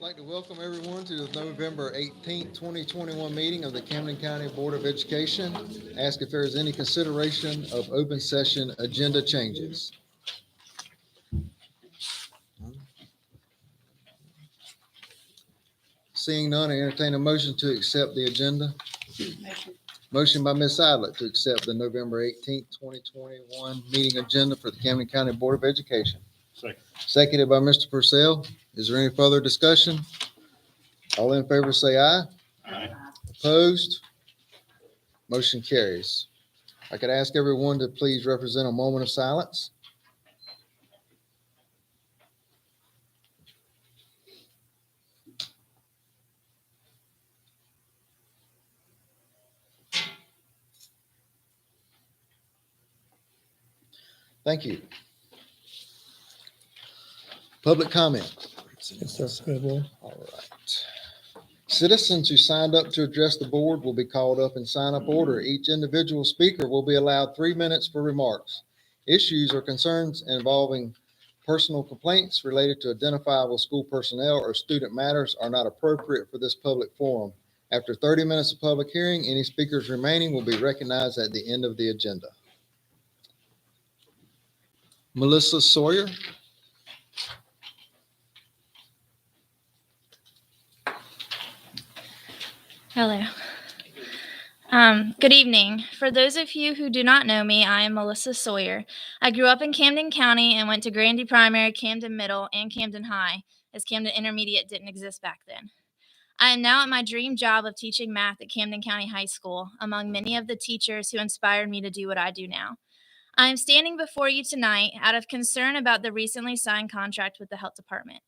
like to welcome everyone to the November 18th, 2021 meeting of the Camden County Board of Education. Ask if there is any consideration of open session agenda changes. Seeing none, I entertain a motion to accept the agenda. Motion by Ms. Eidlet to accept the November 18th, 2021 meeting agenda for the Camden County Board of Education. Second. Seconded by Mr. Purcell. Is there any further discussion? All in favor say aye. Aye. Opposed? Motion carries. I could ask everyone to please represent a moment of silence. Thank you. Public comment. Yes, sir. Good boy. All right. Citizens who signed up to address the board will be called up in sign-up order. Each individual speaker will be allowed 3 minutes for remarks. Issues or concerns involving personal complaints related to identifiable school personnel or student matters are not appropriate for this public forum. After 30 minutes of public hearing, any speakers remaining will be recognized at the end of the agenda. Melissa Sawyer. Hello. Good evening. For those of you who do not know me, I am Melissa Sawyer. I grew up in Camden County and went to Grandy Primary, Camden Middle, and Camden High, as Camden Intermediate didn't exist back then. I am now at my dream job of teaching math at Camden County High School, among many of the teachers who inspired me to do what I do now. I am standing before you tonight out of concern about the recently signed contract with the health department.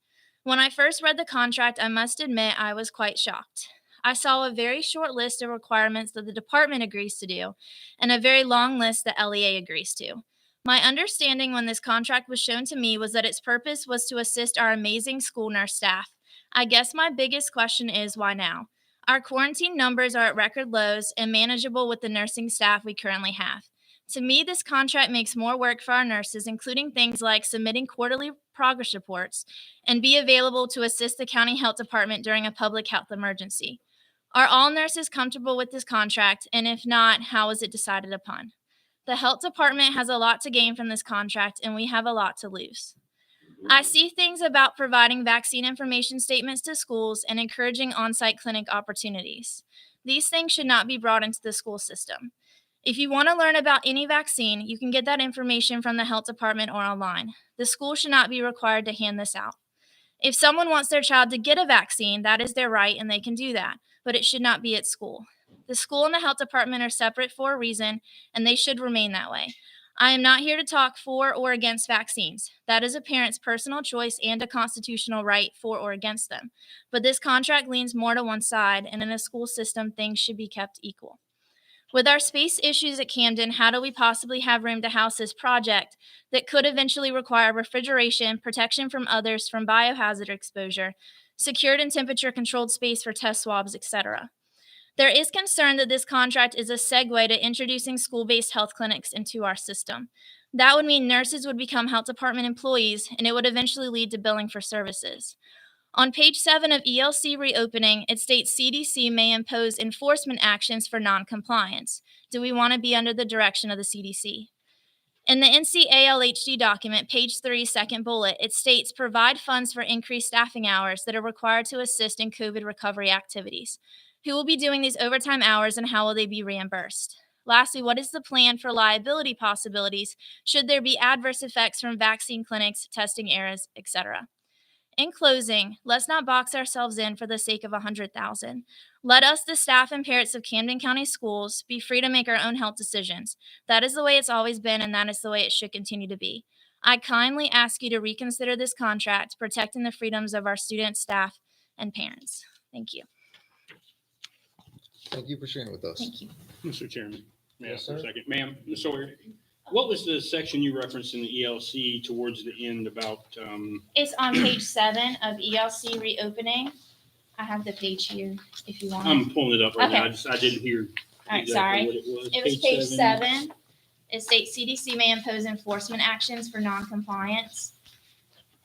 When I first read the contract, I must admit I was quite shocked. I saw a very short list of requirements that the department agrees to do, and a very long list that LEA agrees to. My understanding when this contract was shown to me was that its purpose was to assist our amazing school nurse staff. I guess my biggest question is, why now? Our quarantine numbers are at record lows and manageable with the nursing staff we currently have. To me, this contract makes more work for our nurses, including things like submitting quarterly progress reports and be available to assist the county health department during a public health emergency. Are all nurses comfortable with this contract? And if not, how was it decided upon? The health department has a lot to gain from this contract, and we have a lot to lose. I see things about providing vaccine information statements to schools and encouraging on-site clinic opportunities. These things should not be brought into the school system. If you want to learn about any vaccine, you can get that information from the health department or online. The school should not be required to hand this out. If someone wants their child to get a vaccine, that is their right and they can do that, but it should not be at school. The school and the health department are separate for a reason, and they should remain that way. I am not here to talk for or against vaccines. That is a parent's personal choice and a constitutional right for or against them. But this contract leans more to one side, and in a school system, things should be kept equal. With our space issues at Camden, how do we possibly have room to house this project that could eventually require refrigeration, protection from others from biohazard exposure, secured and temperature-controlled space for test swabs, etc.? There is concern that this contract is a segue to introducing school-based health clinics into our system. That would mean nurses would become health department employees, and it would eventually lead to billing for services. On page 7 of ELC reopening, it states CDC may impose enforcement actions for noncompliance. Do we want to be under the direction of the CDC? In the NCALHD document, page 3, second bullet, it states provide funds for increased staffing hours that are required to assist in COVID recovery activities. Who will be doing these overtime hours and how will they be reimbursed? Lastly, what is the plan for liability possibilities should there be adverse effects from vaccine clinics, testing errors, etc.? In closing, let's not box ourselves in for the sake of 100,000. Let us, the staff and parents of Camden County Schools, be free to make our own health decisions. That is the way it's always been, and that is the way it should continue to be. I kindly ask you to reconsider this contract, protecting the freedoms of our students, staff, and parents. Thank you. Thank you for sharing with us. Thank you. Mr. Chairman, may I Yes, ask for a sir. second? Ma'am, Ms. Sawyer, what was the section you referenced in the ELC towards the end about, It's on page 7 of ELC reopening. I have the page here if you want. I'm pulling it up right now. Okay. I didn't hear All right, exactly sorry. what it was. It was page 7. It states CDC may impose enforcement actions for noncompliance.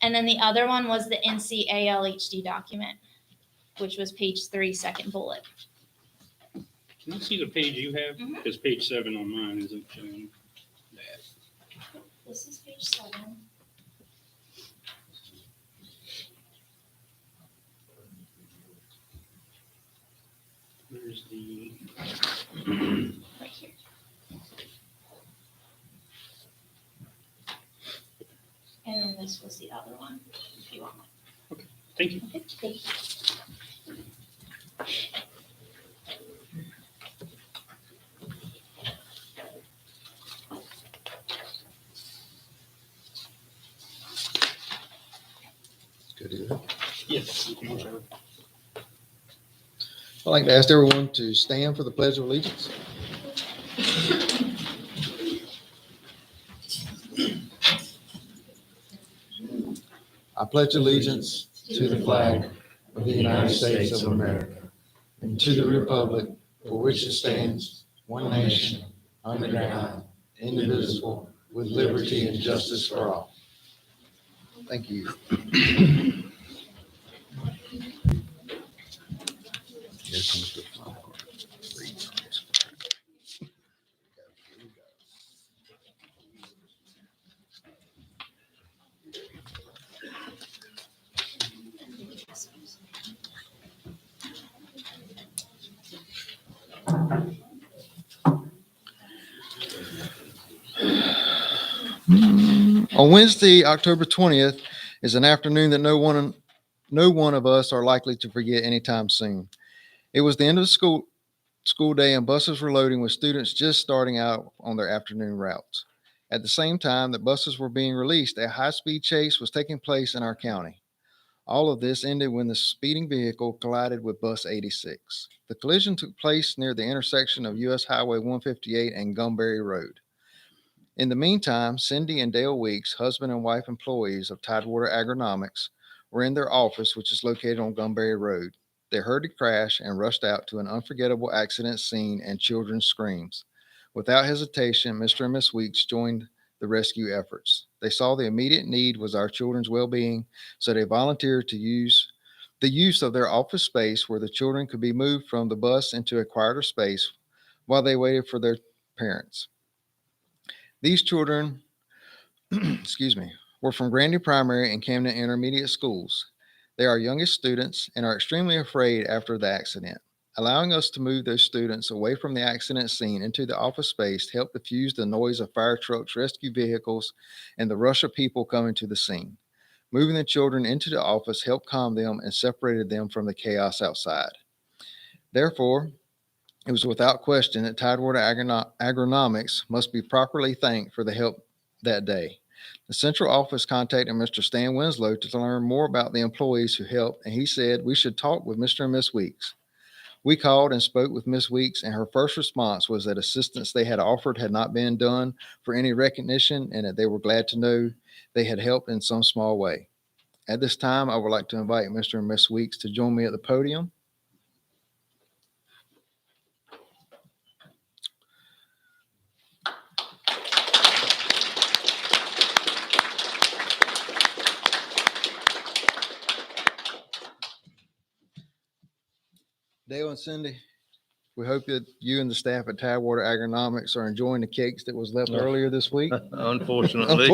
And then the other one was the NCALHD document, which was page 3, second bullet. Can I see the page you have? Mhm. Because page 7 on mine isn't showing that. This is page 7. Where's the? Right here. And then this was the other one, if you want one. Thank you. Okay, thank you. Good to go. Yes. I'd like to ask everyone to stand for the Pledge of Allegiance. I pledge allegiance to the flag of the United States of America and to the republic for which it stands, one nation, under God, indivisible, with liberty and justice for all. Thank you. Here comes the flag. On Wednesday, October 20th, is an afternoon that no one of us are likely to forget anytime soon. It was the end of the school day and buses were loading with students just starting out on their afternoon routes. At the same time that buses were being released, a high-speed chase was taking place in our county. All of this ended when the speeding vehicle collided with bus 86. The collision took place near the intersection of US Highway 158 and Gumberry Road. In the meantime, Cindy and Dale Weeks, husband and wife employees of Tidewater Agronomics, were in their office, which is located on Gumberry Road. They heard the crash and rushed out to an unforgettable accident scene and children's screams. Without hesitation, Mr. and Miss Weeks joined the rescue efforts. They saw the immediate need was our children's well-being, so they volunteered to use the use of their office space where the children could be moved from the bus into a quieter space while they waited for their parents. These children, were from Grandy Primary and Camden Intermediate Schools. They are youngest students and are extremely afraid after the accident. Allowing us to move those students away from the accident scene into the office space helped diffuse the noise of fire trucks, rescue vehicles, and the rush of people coming to the scene. Moving the children into the office helped calm them and separated them from the chaos outside. Therefore, it was without question that Tidewater Agronomics must be properly thanked for the help that day. The central office contacted Mr. Stan Winslow to learn more about the employees who helped, and he said we should talk with Mr. and Miss Weeks. We called and spoke with Miss Weeks, and her first response was that assistance they had offered had not been done for any recognition and that they were glad to know they had helped in some small way. At this time, I would like to invite Mr. and Miss Weeks to join me at the podium. Dale and Cindy, we hope that you and the staff at Tidewater Agronomics are enjoying the cakes that was left earlier this week. Unfortunately.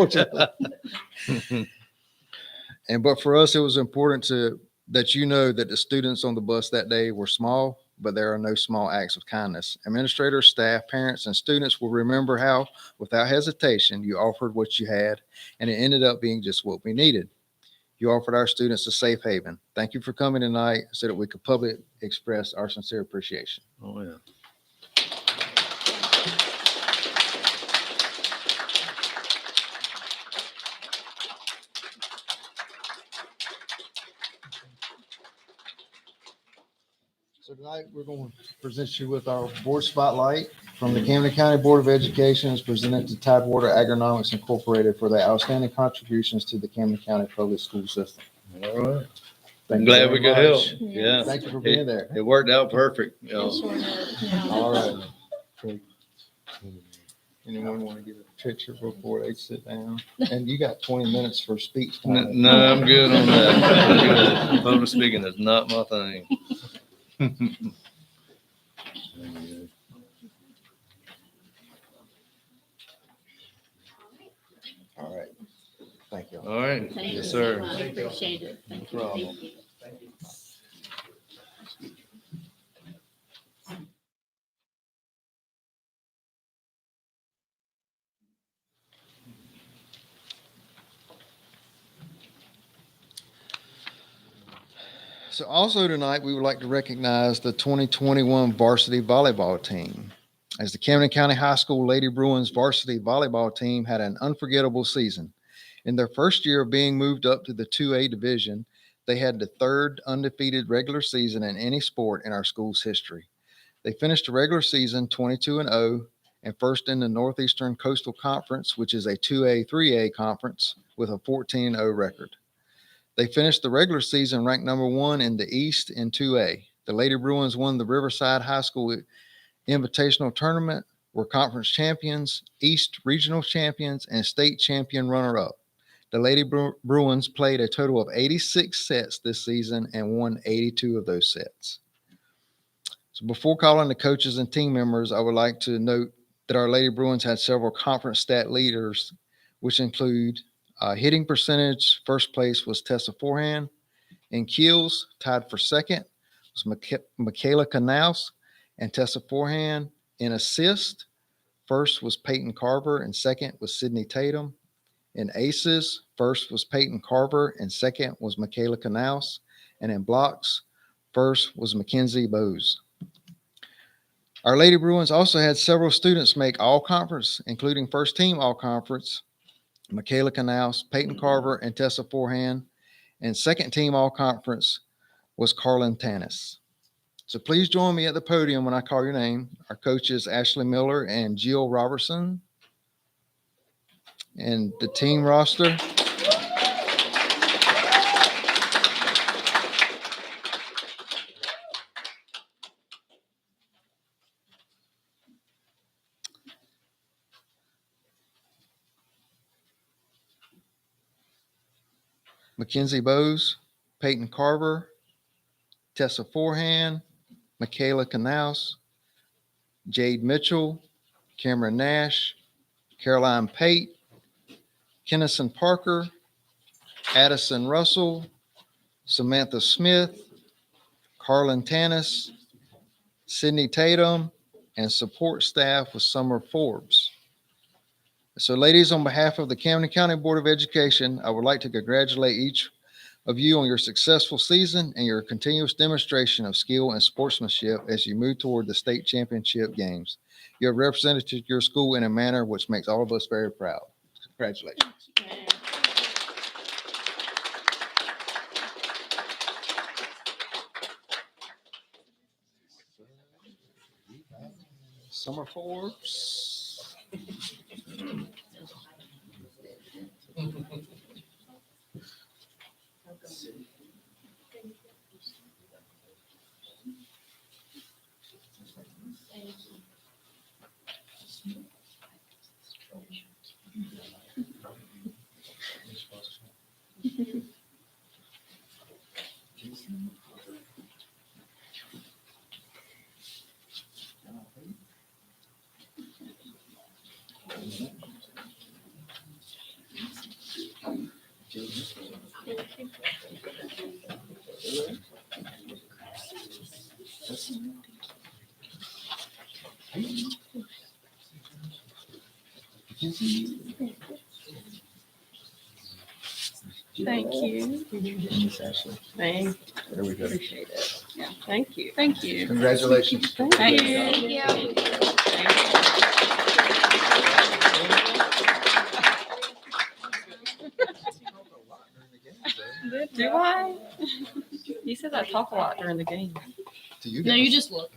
But for us, it was important that you know that the students on the bus that day were small, but there are no small acts of kindness. Administrators, staff, parents, and students will remember how, without hesitation, you offered what you had, and it ended up being just what we needed. You offered our students a safe haven. Thank you for coming tonight so that we could publicly express our sincere appreciation. Oh, yeah. So tonight, we're going to present you with our board spotlight from the Camden County Board of Education is presented to Tidewater Agronomics Incorporated for their outstanding contributions to the Camden County public school system. All right. Thank I'm you glad very we could help. much. Yeah. Thank you for being there. It worked out perfect. You know. All right. Anyone want to get a picture before they sit down? And you got 20 minutes for speech No, time. I'm good on that. I'm good. Public speaking is not my thing. All right. Thank you. All right. Thank you Yes, so sir. much. Appreciate it. Thank you. problem. Thank you. So also tonight, we would like to recognize the 2021 varsity volleyball team. As the Camden County High School Lady Bruins varsity volleyball team had an unforgettable season. In their first year of being moved up to the 2A division, they had the third undefeated regular season in any sport in our school's history. They finished the regular season 22-0 and first in the Northeastern Coastal Conference, which is a 2A, 3A conference with a 14-0 record. They finished the regular season ranked number 1 in the East in 2A. The Lady Bruins won the Riverside High School Invitational Tournament, were conference champions, East Regional champions, and state champion runner-up. The Lady Bruins played a total of 86 sets this season and won 82 of those sets. So before calling the coaches and team members, I would like to note that our Lady Bruins had several conference stat leaders, which include hitting percentage. First place was Tessa Forehand. In kills, tied for second was Michaela Knaus and Tessa Forehand. In assist, first was Peyton Carver and second was Sydney Tatum. In aces, first was Peyton Carver and second was Michaela Knaus. And in blocks, first was Mackenzie Bowes. Our Lady Bruins also had several students make all conference, including first team all conference, Michaela Knaus, Peyton Carver, and Tessa Forehand. And second team all conference was Carlin Tannis. So please join me at the podium when I call your name. Our coaches, Ashley Miller and Jill Robertson. And the team roster. Mackenzie Bowes, Peyton Carver, Tessa Forehand, Michaela Knaus, Jade Mitchell, Cameron Nash, Caroline Pate, Kennison Parker, Addison Russell, Samantha Smith, Carlin Tannis, Sydney Tatum, and support staff with Summer Forbes. So ladies, on behalf of the Camden County Board of Education, I would like to congratulate each of you on your successful season and your continuous demonstration of skill and sportsmanship as you move toward the state championship games. You have represented your school in a manner which makes all of us very proud. Congratulations. Summer Forbes. Thank you. Thank There we go. appreciate it. Yeah, thank you. Thank you. Congratulations. Thank you. Do I? You said I talk a lot during the game. To you No, you guys. just look.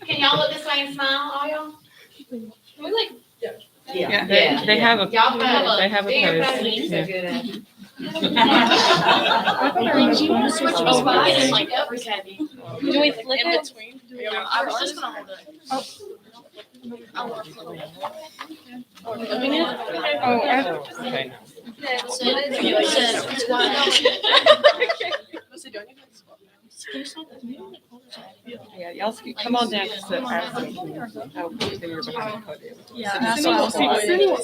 Can y'all look this way and smile, all y'all? Yeah, they have a, Y'all have they have a bigger post. presence, Yeah. so good at it. Switch your spot and like every heavy. Do we flip In it? between. I was just gonna hold it. I'll work a little bit. Moving it? Oh, okay. Yeah, y'all come on down to sit. I'll put you behind the podium. Yeah, that's what I was thinking.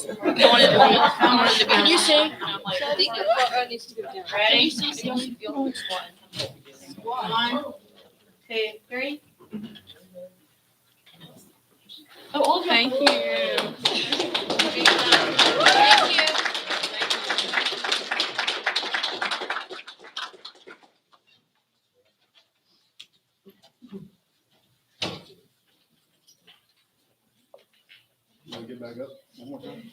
Can you see? Ready? One, two, three. Oh, thank you. Thank you. Get back up one more time.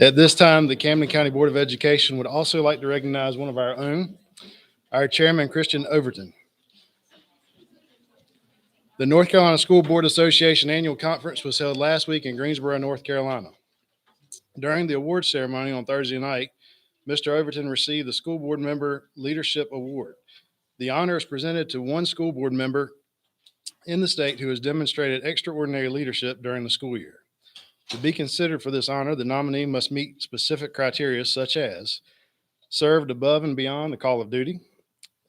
At this time, the Camden County Board of Education would also like to recognize one of our own, our chairman, Christian Overton. The North Carolina School Board Association Annual Conference was held last week in Greensboro, North Carolina. During the awards ceremony on Thursday night, Mr. Overton received the School Board Member Leadership Award. The honor is presented to one school board member in the state who has demonstrated extraordinary leadership during the school year. To be considered for this honor, the nominee must meet specific criteria such as served above and beyond the call of duty,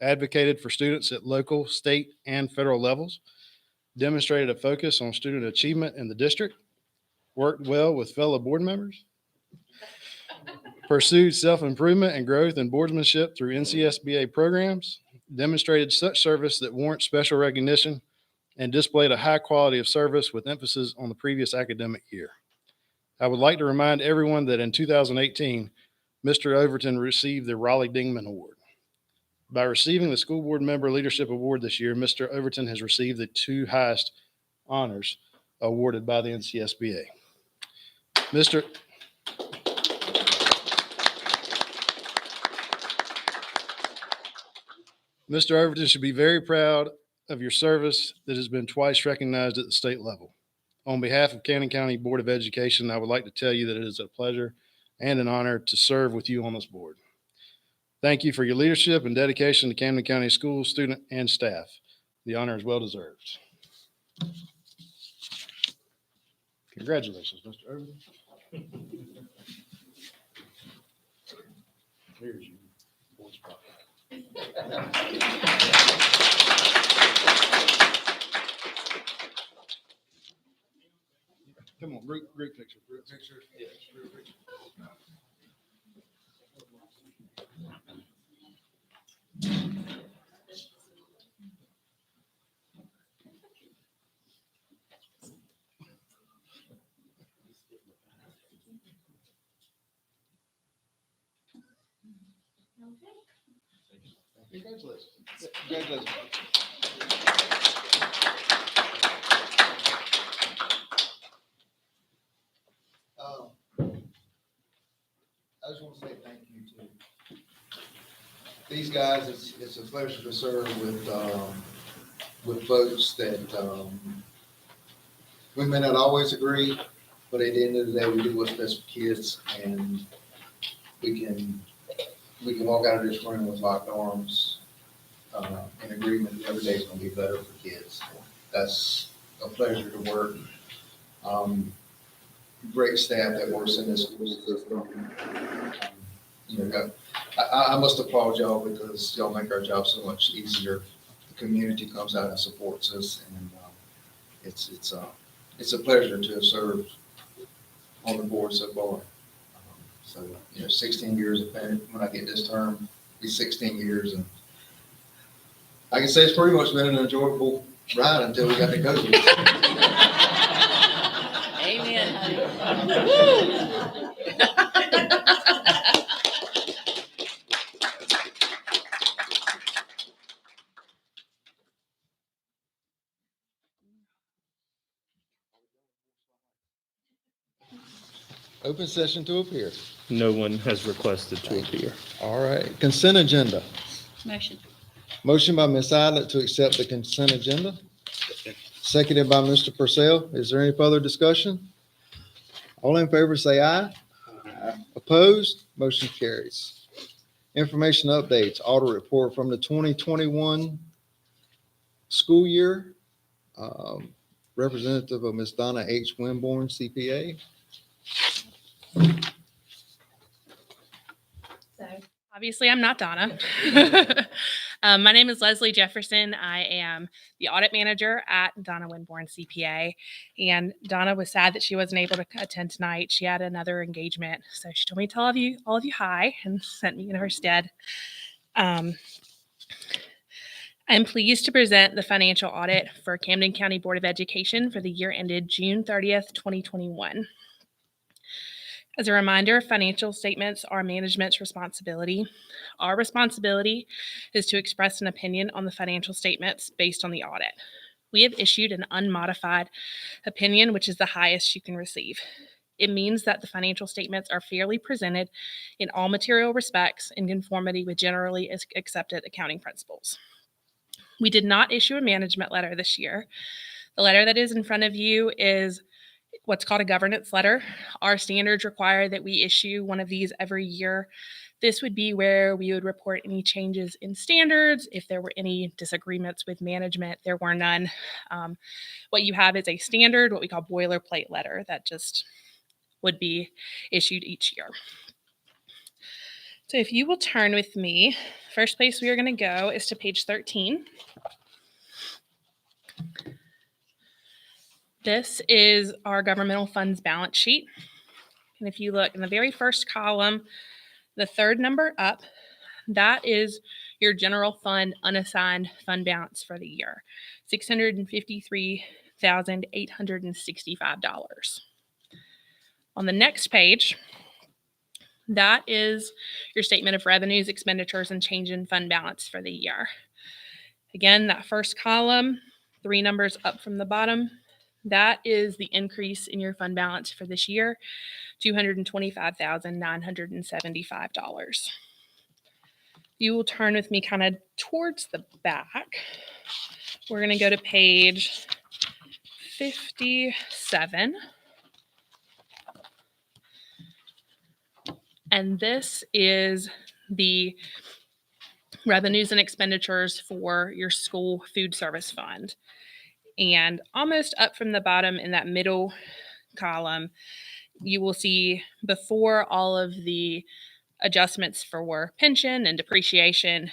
advocated for students at local, state, and federal levels, demonstrated a focus on student achievement in the district, worked well with fellow board members, pursued self-improvement and growth in boardsmanship through NCSBA programs, demonstrated such service that warrants special recognition, and displayed a high quality of service with emphasis on the previous academic year. I would like to remind everyone that in 2018, Mr. Overton received the Raleigh Dingman Award. By receiving the School Board Member Leadership Award this year, Mr. Overton has received the two highest honors awarded by the NCSBA. Mr. Overton should be very proud of your service that has been twice recognized at the state level. On behalf of Camden County Board of Education, I would like to tell you that it is a pleasure and an honor to serve with you on this board. Thank you for your leadership and dedication to Camden County schools, student, and staff. The honor is well deserved. Congratulations, Mr. Overton. Here's your board's property. Come on, group picture. Group picture. Yeah, group picture. Congratulations. Congratulations. I just want to say thank you to these guys. It's a pleasure to serve with folks that we may not always agree, but at the end of the day, we do what's best for kids, and we can walk out of this room with locked arms in agreement that every day is going to be better for kids. That's a pleasure to work. Great staff that works in this school system. I must applaud y'all because y'all make our job so much easier. The community comes out and supports us, and it's a pleasure to have served on the board so far. 16 years when I get this term, be 16 years, and I can say it's pretty much been an enjoyable ride until we got to go. Amen. Open session to appear. No one has requested to appear. All right, consent agenda. Motion. Motion by Ms. Audit to accept the consent agenda, seconded by Mr. Purcell. Is there any further discussion? All in favor say aye. Opposed? Motion carries. Information updates, audit report from the 2021 school year. Representative of Ms. Donna H. Winborn, CPA. Obviously, I'm not Donna. My name is Leslie Jefferson. I am the audit manager at Donna Winborn CPA. And Donna was sad that she wasn't able to attend tonight. She had another engagement. So she told me to tell all of you hi and sent me in her stead. I'm pleased to present the financial audit for Camden County Board of Education for the year ended June 30th, 2021. As a reminder, financial statements are management's responsibility. Our responsibility is to express an opinion on the financial statements based on the audit. We have issued an unmodified opinion, which is the highest you can receive. It means that the financial statements are fairly presented in all material respects in conformity with generally accepted accounting principles. We did not issue a management letter this year. The letter that is in front of you is what's called a governance letter. Our standards require that we issue one of these every year. This would be where we would report any changes in standards. If there were any disagreements with management, there were none. What you have is a standard, what we call boilerplate letter, that just would be issued each year. So if you will turn with me, first place we are going to go is to page 13. This is our governmental funds balance sheet. And if you look in the very first column, the third number up, that is your general fund unassigned fund balance for the year, $653,865. On the next page, that is your statement of revenues, expenditures, and change in fund balance for the year. Again, that first column, 3 numbers up from the bottom, that is the increase in your fund balance for this year, $225,975. You will turn with me kind of towards the back. We're going to go to page 57. And this is the revenues and expenditures for your school food service fund. And almost up from the bottom in that middle column, you will see before all of the adjustments for pension and depreciation,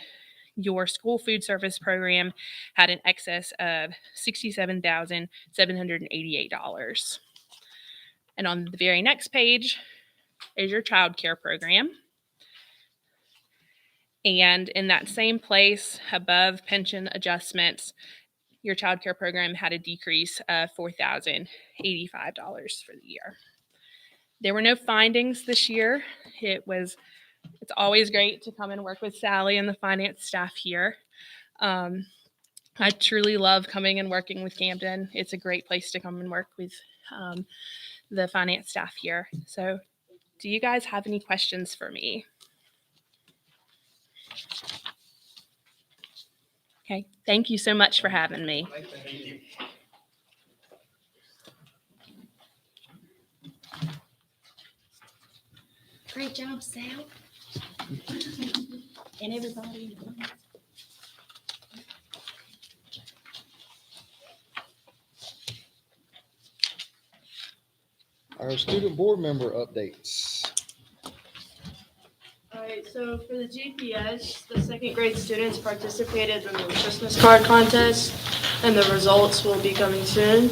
your school food service program had an excess of $67,788. And on the very next page is your child care program. And in that same place above pension adjustments, your child care program had a decrease of $4,085 for the year. There were no findings this year. It's always great to come and work with Sally and the finance staff here. I truly love coming and working with Camden. It's a great place to come and work with the finance staff here. So do you guys have any questions for me? Okay, thank you so much for having me. Great job, Sal. And everybody. Our student board member updates. All right, so for the GPS, the second grade students participated in the Christmas card contest, and the results will be coming soon.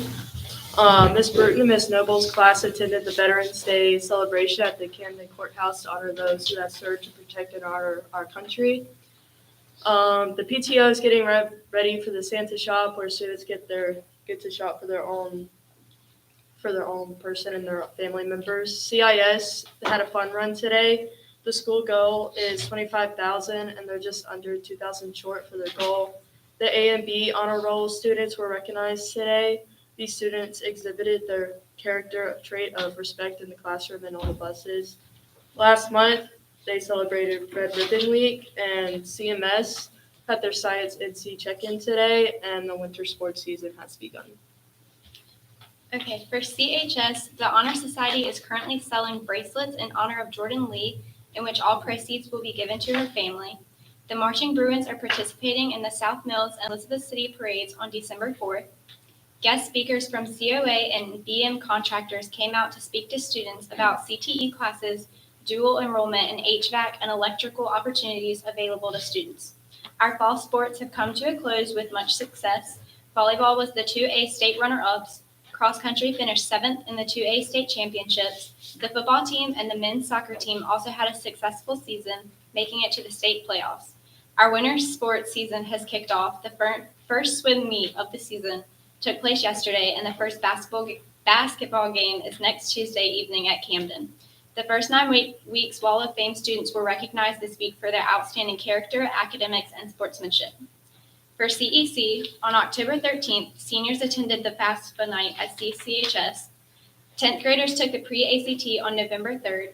Miss Bruton and Miss Noble's class attended the Veterans Day celebration at the Camden Courthouse to honor those who have served to protect and honor our country. The PTO is getting ready for the Santa shop, where students get to shop for their own person and their family members. CIS had a fun run today. The school goal is $25,000, and they're just under $2,000 short for their goal. The A and B honor roll students were recognized today. These students exhibited their character trait of respect in the classroom and on the buses. Last month, they celebrated Red Ribbon Week, and CMS had their Science NC check-in today, and the winter sports season has begun. Okay, for CHS, the Honor Society is currently selling bracelets in honor of Jordan Lee, in which all proceeds will be given to her family. The Marching Bruins are participating in the South Mills and Elizabeth City parades on December 4th. Guest speakers from COA and BM contractors came out to speak to students about CTE classes, dual enrollment in HVAC and electrical opportunities available to students. Our fall sports have come to a close with much success. Volleyball was the 2A state runner-ups. Cross country finished 7th in the 2A state championships. The football team and the men's soccer team also had a successful season, making it to the state playoffs. Our winter sports season has kicked off. The first swim meet of the season took place yesterday, and the first basketball game is next Tuesday evening at Camden. The first 9 weeks Wall of Fame students were recognized this week for their outstanding character, academics, and sportsmanship. For CEC, on October 13th, seniors attended the FAFSA night at CCHS. 10th graders took the pre-ACT on November 3rd.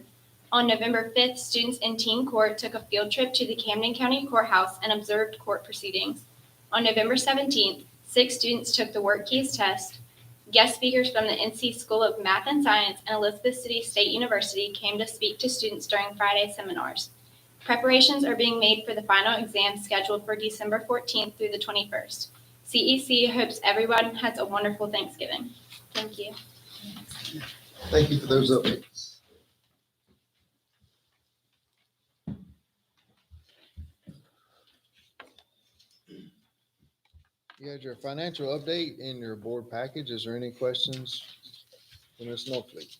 On November 5th, students in teen court took a field trip to the Camden County Courthouse and observed court proceedings. On November 17th, 6 students took the Work Keys test. Guest speakers from the NC School of Math and Science and Elizabeth City State University came to speak to students during Friday's seminars. Preparations are being made for the final exam scheduled for December 14th through the 21st. CEC hopes everyone has a wonderful Thanksgiving. Thank you. Thank you for those updates. You had your financial update in your board package. Is there any questions for Ms. Norfleet?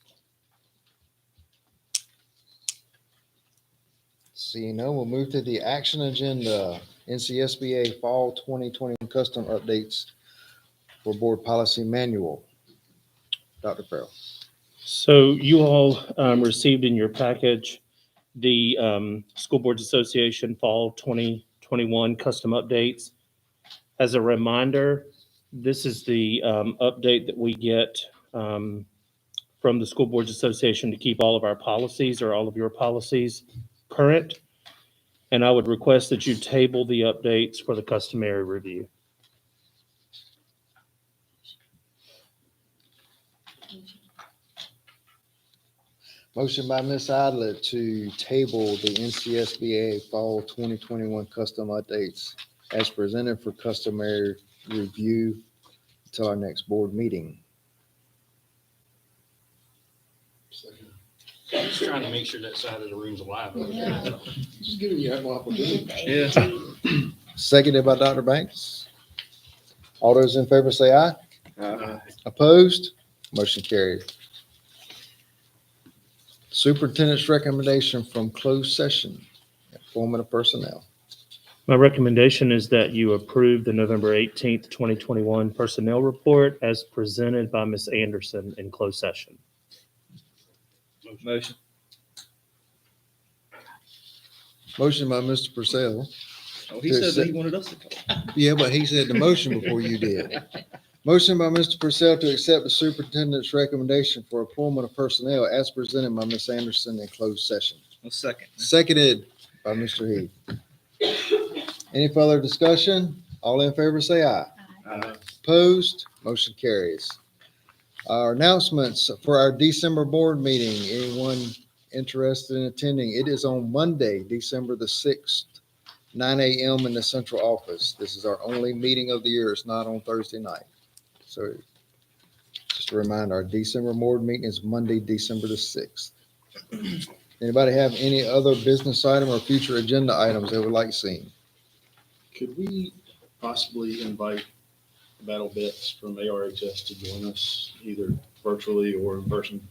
Seeing none, we'll move to the action agenda. NCSBA Fall 2021 Custom Updates for Board Policy Manual. Dr. Farrell. So you all received in your package the School Boards Association Fall 2021 Custom Updates. As a reminder, this is the update that we get from the School Boards Association to keep all of our policies or all of your policies current. And I would request that you table the updates for the customary review. Motion by Ms. Adlet to table the NCSBA Fall 2021 Custom Updates as presented for customary review until our next board meeting. Just trying to make sure that side of the room's alive. Just giving you ample opportunity. Yeah. Seconded by Dr. Banks. All those in favor say aye. Uh, Opposed? Motion carried. Superintendent's recommendation from closed session, employment of personnel. My recommendation is that you approve the November 18th, 2021 personnel report as presented by Ms. Anderson in closed session. Motion. Motion by Mr. Purcell. Oh, he said that he wanted us to talk. Yeah, but he said the motion before you did. Motion by Mr. Purcell to accept the superintendent's recommendation for employment of personnel as presented by Ms. Anderson in closed session. A second. Seconded by Mr. Heath. Any further discussion? All in favor say aye. Opposed? Motion carries. Our announcements for our December board meeting. Anyone interested in attending? It is on Monday, December the 6th, 9 a.m. in the central office. This is our only meeting of the year. It's not on Thursday night. So just a reminder, our December board meeting is Monday, December the 6th. Anybody have any other business item or future agenda items they would like seen? Could we possibly invite Battle Bits from ARHS to join us either virtually or in person?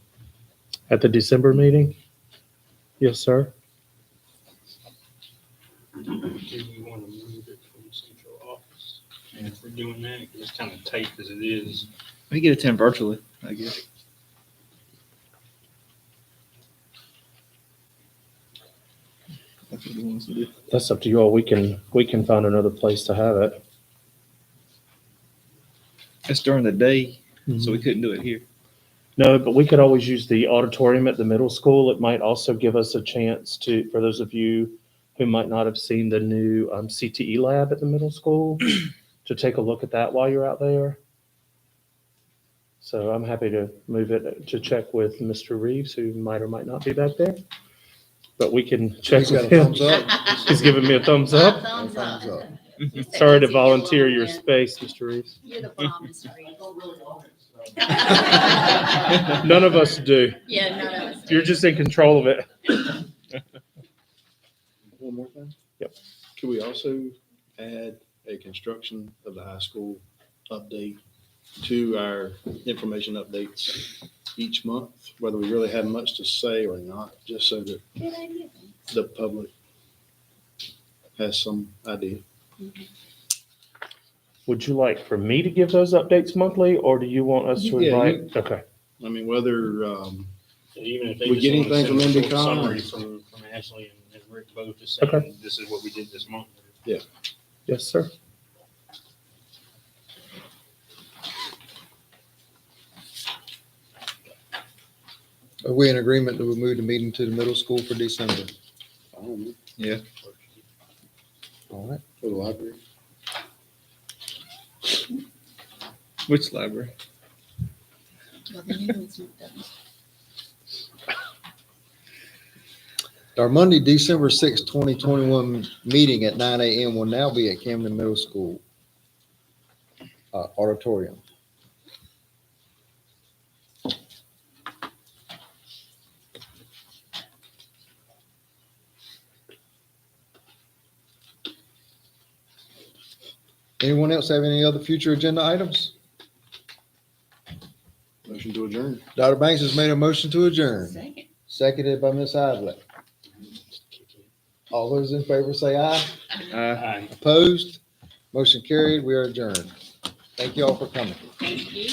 At the December meeting? Yes, sir. Do we want to move it from central office? And if we're doing that, 'cause it's kind of tight as it is. We can attend virtually, I guess. That's what he wants to do. That's up to you all. We can find another place to have it. It's during the day, so we couldn't do it here. No, but we could always use the auditorium at the middle school. It might also give us a chance to, for those of you who might not have seen the new CTE lab at the middle school, to take a look at that while you're out there. So I'm happy to move it to check with Mr. Reeves, who might or might not be back there. But we can check He's got with a him. thumbs up. He's giving me a thumbs up. Thumbs up. Thumbs up. Sorry to volunteer your space, Mr. Reeves. You're the bomb, Mr. Reed. None of us do. Yeah, no, no. You're just in control of it. One more thing? Yep. Could we also add a construction of the high school update to our information updates each month, whether we really have much to say or not, just so that Good idea. the public has some idea. Would you like for me to give those updates monthly, or do you want us to Yeah, invite? Okay. I mean, whether, Even if they We just get want to anything send from a short NBCOM? summary from Ashley and Rick both, just Okay. saying, this is what we did this month. Yes, sir. Are we in agreement that we move the meeting to the middle school for December? Yeah. All right. for the library. Which library? Well, the new one's not done. Our Monday, December 6th, 2021 meeting at 9 a.m. will now be at Camden Middle School auditorium. Anyone else have any other future agenda items? Motion to adjourn. Dr. Banks has made a motion to adjourn, Second. seconded by Ms. Idlet. All those in favor say aye. Aye. Opposed? Motion carried. We are adjourned. Thank you all for coming. Thank you.